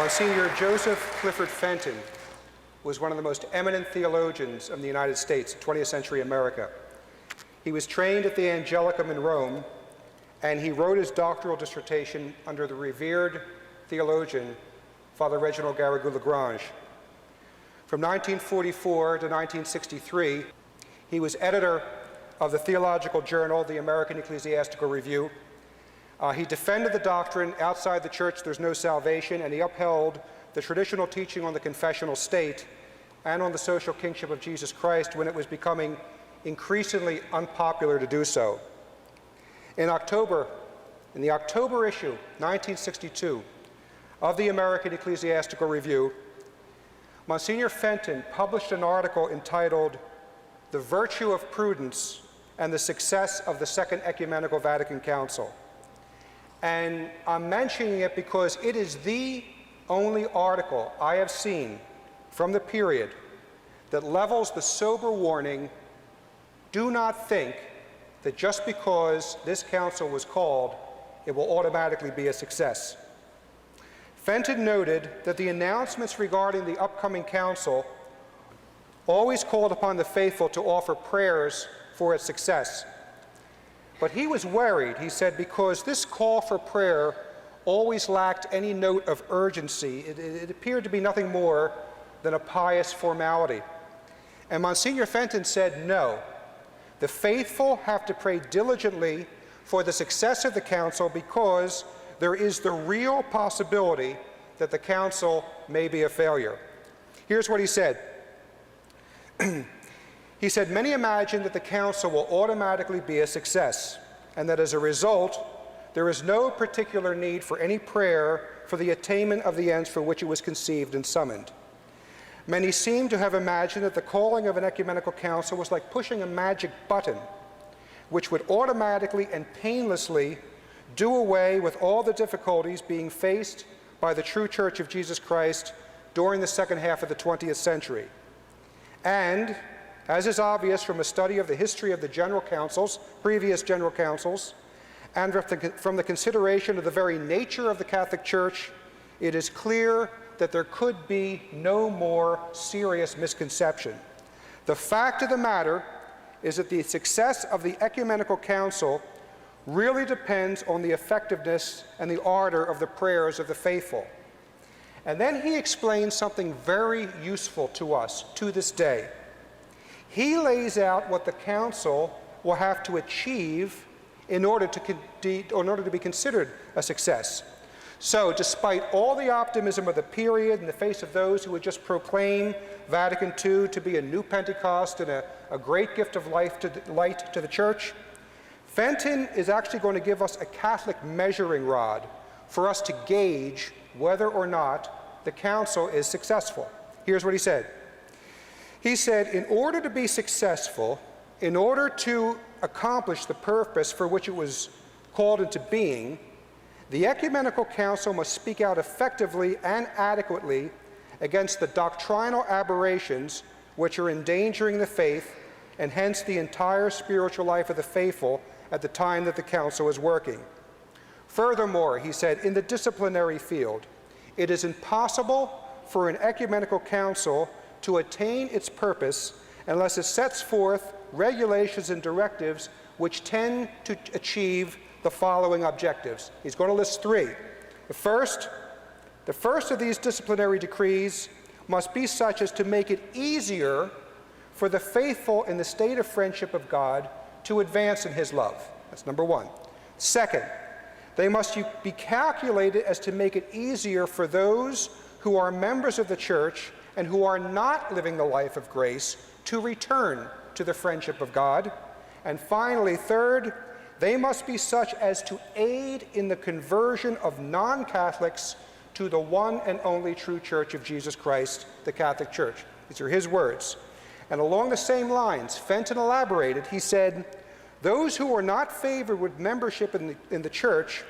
Monsignor Joseph Clifford Fenton was one of the most eminent theologians of the United States, 20th century America. He was trained at the Angelicum in Rome, and he wrote his doctoral dissertation under the revered theologian, Father Reginald Garrigou-Lagrange. From 1944 to 1963, he was editor of the theological journal, the American Ecclesiastical Review. He defended the doctrine, outside the church there's no salvation, and he upheld the traditional teaching on the confessional state and on the social kingship of Jesus Christ when it was becoming increasingly unpopular to do so. In the October issue, 1962, of the American Ecclesiastical Review, Monsignor Fenton published an article entitled "The Virtue of Prudence and the Success of the Second Ecumenical Vatican Council." And I'm mentioning it because it is the only article I have seen from the period that levels the sober warning, do not think that just because this council was called, it will automatically be a success. Fenton noted that the announcements regarding the upcoming council always called upon the faithful to offer prayers for its success. But he was worried, he said, because this call for prayer always lacked any note of urgency. It appeared to be nothing more than a pious formality. And Monsignor Fenton said, no, the faithful have to pray diligently for the success of the council because there is the real possibility that the council may be a failure. Here's what he said. He said, many imagine that the council will automatically be a success, and that as a result, there is no particular need for any prayer for the attainment of the ends for which it was conceived and summoned. Many seem to have imagined that the calling of an ecumenical council was like pushing a magic button, which would automatically and painlessly do away with all the difficulties being faced by the true Church of Jesus Christ during the second half of the 20th century. And, as is obvious from a study of the history of the general councils, previous general councils, and from the consideration of the very nature of the Catholic Church, it is clear that there could be no more serious misconception. The fact of the matter is that the success of the ecumenical council really depends on the effectiveness and the ardor of the prayers of the faithful. And then he explains something very useful to us to this day. He lays out what the council will have to achieve in order to be considered a success. So, despite all the optimism of the period in the face of those who would just proclaim Vatican II to be a new Pentecost and a great gift of light to the Church, Fenton is actually going to give us a Catholic measuring rod for us to gauge whether or not the council is successful. Here's what he said. He said, in order to be successful, in order to accomplish the purpose for which it was called into being, the ecumenical council must speak out effectively and adequately against the doctrinal aberrations which are endangering the faith and hence the entire spiritual life of the faithful at the time that the council is working. Furthermore, he said, in the disciplinary field, it is impossible for an ecumenical council to attain its purpose unless it sets forth regulations and directives which tend to achieve the following objectives. He's going to list three. The first of these disciplinary decrees must be such as to make it easier for the faithful in the state of friendship of God to advance in his love. That's number one. Second, they must be calculated as to make it easier for those who are members of the church and who are not living the life of grace to return to the friendship of God. And finally, third, they must be such as to aid in the conversion of non-Catholics to the one and only true Church of Jesus Christ, the Catholic Church. These are his words. And along the same lines, Fenton elaborated, he said, those who are not favored with membership in the church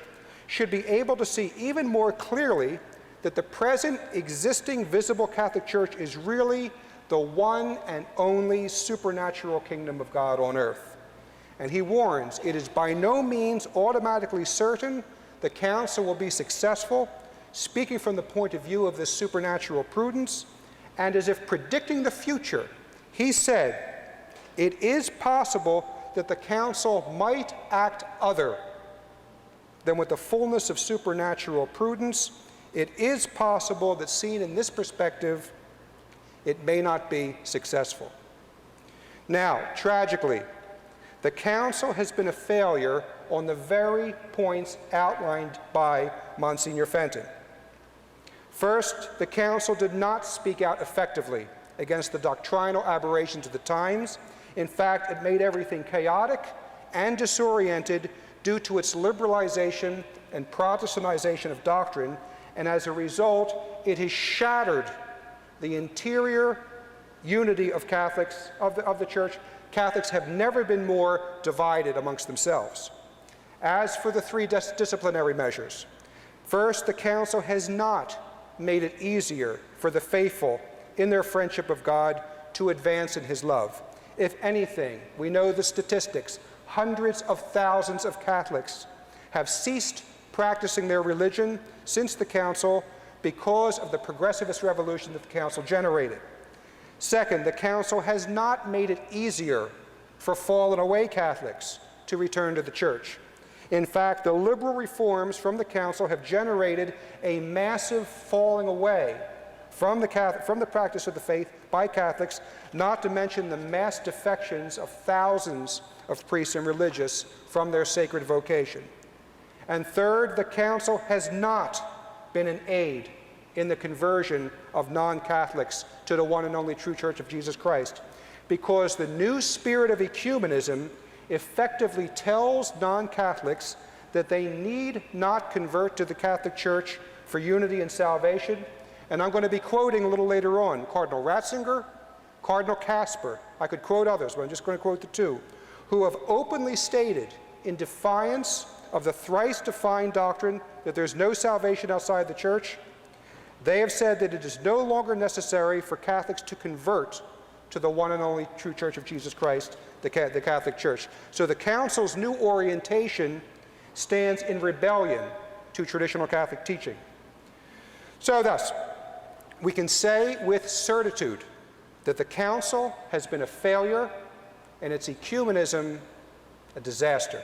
should be able to see even more clearly that the present existing visible Catholic Church is really the one and only supernatural kingdom of God on earth. And he warns, it is by no means automatically certain the council will be successful, speaking from the point of view of this supernatural prudence, and as if predicting the future, he said, "It is possible that the council might act other than with the fullness of supernatural prudence. It is possible that, seen in this perspective, it may not be successful." Now, tragically, the council has been a failure on the very points outlined by Monsignor Fenton. First, the council did not speak out effectively against the doctrinal aberrations of the times. In fact, it made everything chaotic and disoriented due to its liberalization and Protestantization of doctrine, and as a result, it has shattered the interior unity of Catholics, of the Church. Catholics have never been more divided amongst themselves. As for the three disciplinary measures, first, the Council has not made it easier for the faithful in their friendship of God to advance in His love. If anything, we know the statistics, hundreds of thousands of Catholics have ceased practicing their religion since the Council because of the progressivist revolution that the Council generated. Second, the Council has not made it easier for fallen away Catholics to return to the Church. In fact, the liberal reforms from the Council have generated a massive falling away from the practice of the faith by Catholics, not to mention the mass defections of thousands of priests and religious from their sacred vocation. And third, the Council has not been an aid in the conversion of non-Catholics to the one and only true Church of Jesus Christ, because the new spirit of ecumenism effectively tells non-Catholics that they need not convert to the Catholic Church for unity and salvation. And I'm going to be quoting a little later on Cardinal Ratzinger, Cardinal Casper, I could quote others, but I'm just going to quote the two, who have openly stated, in defiance of the thrice defined doctrine that there's no salvation outside the Church, they have said that it is no longer necessary for Catholics to convert to the one and only true Church of Jesus Christ, the Catholic Church. So the Council's new orientation stands in rebellion to traditional Catholic teaching. So thus, we can say with certitude that the Council has been a failure and its ecumenism a disaster.